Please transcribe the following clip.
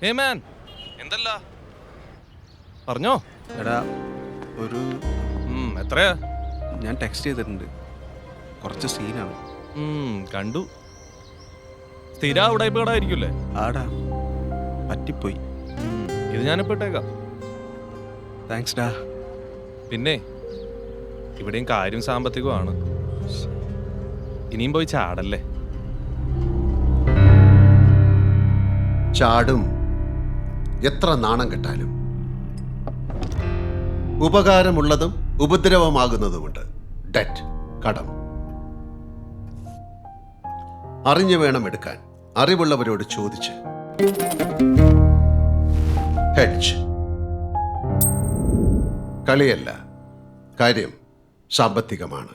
ഹേ മാൻ, എന്തല്ല പറഞ്ഞോ. എടാ ഒരു എത്രയാ? ഞാൻ ടെക്സ്റ്റ് ചെയ്തിട്ടുണ്ട്, കുറച്ച് സീനാണ്. കണ്ടു. സ്ഥിര ഉടായ്പ കടായിരിക്കുമല്ലേ? ആടാ പറ്റിപ്പോയി. ഇത് ഞാനിപ്പോ ഇട്ടേക്കാം. താങ്ക്സ് ഡാ. പിന്നെ ഇവിടെയും കാര്യം സാമ്പത്തികമാണ്. ഇനിയും പോയി ചാടല്ലേ. ചാടും, എത്ര നാണം കെട്ടാലും. ഉപകാരമുള്ളതും ഉപദ്രവമാകുന്നതുമുണ്ട്. ഡെറ്റ്, കടം. അറിഞ്ഞു വേണം എടുക്കാൻ, അറിവുള്ളവരോട് ചോദിച്ച്. ഹെഡ്ജ്. കളിയല്ല, കാര്യം സാമ്പത്തികമാണ്.